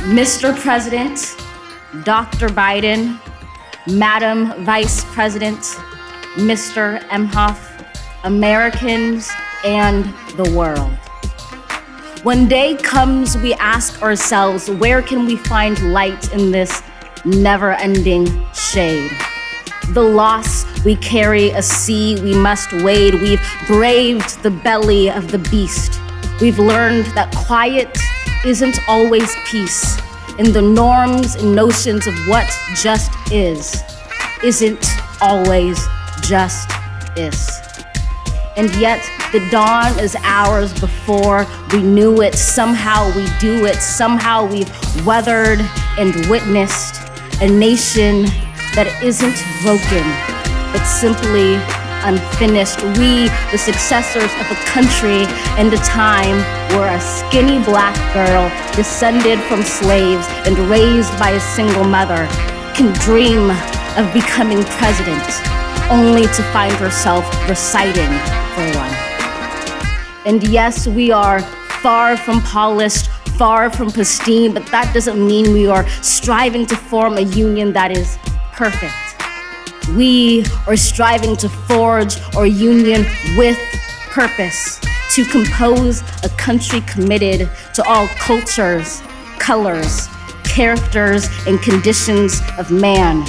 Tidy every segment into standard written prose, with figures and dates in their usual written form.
Mr. President, Dr. Biden, Madam Vice President, Mr. Emhoff, Americans, and the world. When day comes, we ask ourselves, where can we find light in this never-ending shade? The loss we carry, a sea we must wade. We've braved the belly of the beast. We've learned that quiet isn't always peace, and the norms and notions of what just isn't always just is. And yet the dawn is ours before we knew it. Somehow we do it. Somehow we've weathered and witnessed a nation that isn't broken, but simply unfinished. We, the successors of a country and a time where a skinny black girl descended from slaves and raised by a single mother can dream of becoming president, only to find herself reciting for one. And yes, we are far from polished, far from pristine, but that doesn't mean we are striving to form a union that is perfect. We are striving to forge our union with purpose, to compose a country committed to all cultures, colors, characters, and conditions of man.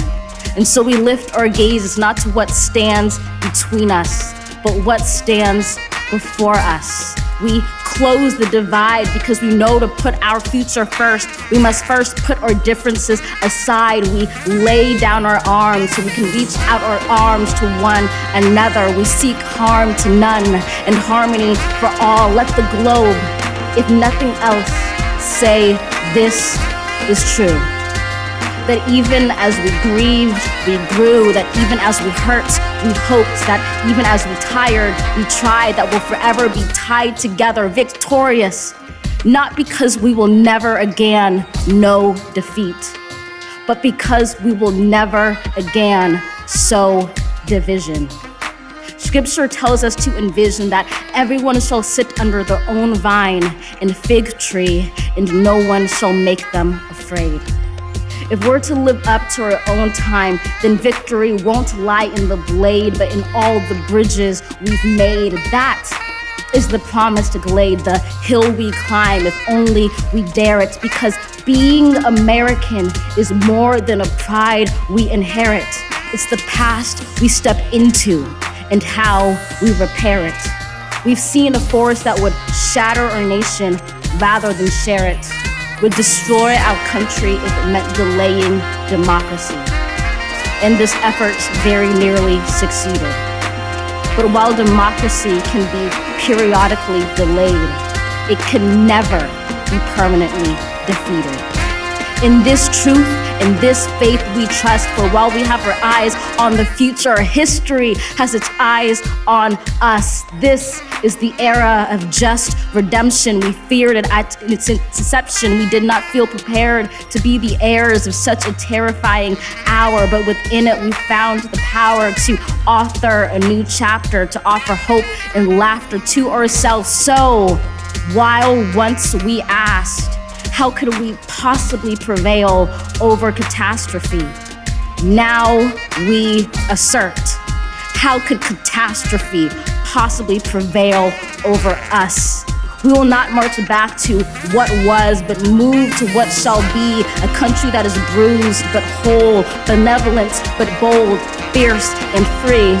And so we lift our gazes not to what stands between us, but what stands before us. We close the divide because we know to put our future first. We must first put our differences aside. We lay down our arms so we can reach out our arms to one another. We seek harm to none and harmony for all. Let the globe, if nothing else, say this is true. That even as we grieved, we grew. That even as we hurt, we hoped. That even as we tired, we tried. That we'll forever be tied together, victorious. Not because we will never again know defeat, but because we will never again sow division. Scripture tells us to envision that everyone shall sit under their own vine and fig tree, and no one shall make them afraid. If we're to live up to our own time, then victory won't lie in the blade, but in all the bridges we've made. That is the promised glade, the hill we climb, if only we dare it. Because being American is more than a pride we inherit. It's the past we step into and how we repair it. We've seen a force that would shatter our nation rather than share it, would destroy our country if it meant delaying democracy. And this effort very nearly succeeded. But while democracy can be periodically delayed, it can never be permanently defeated. In this truth, in this faith we trust, for while we have our eyes on the future, history has its eyes on us. This is the era of just redemption. We feared it at its inception. We did not feel prepared to be the heirs of such a terrifying hour, but within it we found the power to author a new chapter, to offer hope and laughter to ourselves. So, while once we asked, how could we possibly prevail over catastrophe? Now we assert, how could catastrophe possibly prevail over us? We will not march back to what was, but move to what shall be, a country that is bruised but whole, benevolent but bold, fierce and free.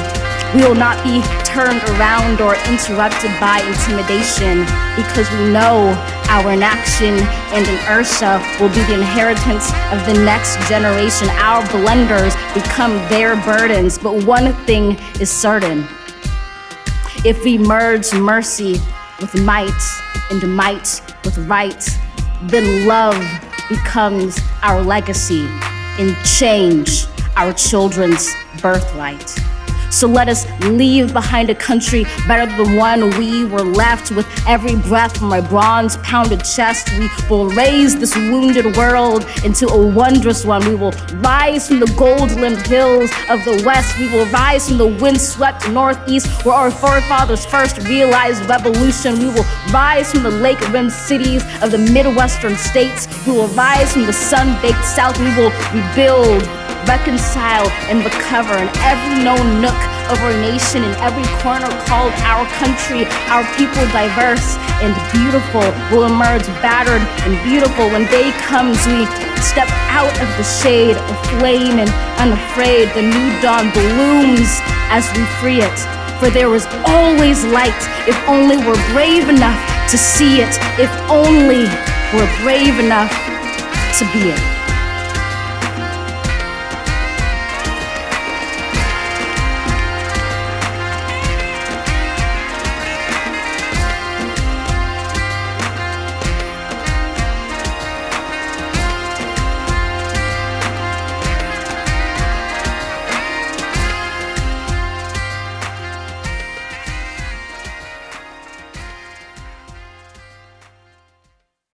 We will not be turned around or interrupted by intimidation, because we know our inaction and inertia will be the inheritance of the next generation. Our blunders become their burdens. But one thing is certain: if we merge mercy with might and might with right, then love becomes our legacy and change our children's birthright. So let us leave behind a country better than one we were left. With every breath from my bronze-pounded chest, we will raise this wounded world into a wondrous one. We will rise from the gold-limbed hills of the west. We will rise from the wind-swept northeast, where our forefathers first realized revolution. We will rise from the lake-rimmed cities of the Midwestern states. We will rise from the sun-baked south. We will rebuild, reconcile, and recover in every known nook of our nation, in every corner called our country. Our people, diverse and beautiful, will emerge battered and beautiful. When day comes, we step out of the shade, aflame and unafraid. The new dawn blooms as we free it. For there is always light, if only we're brave enough to see it, if only we're brave enough to be it.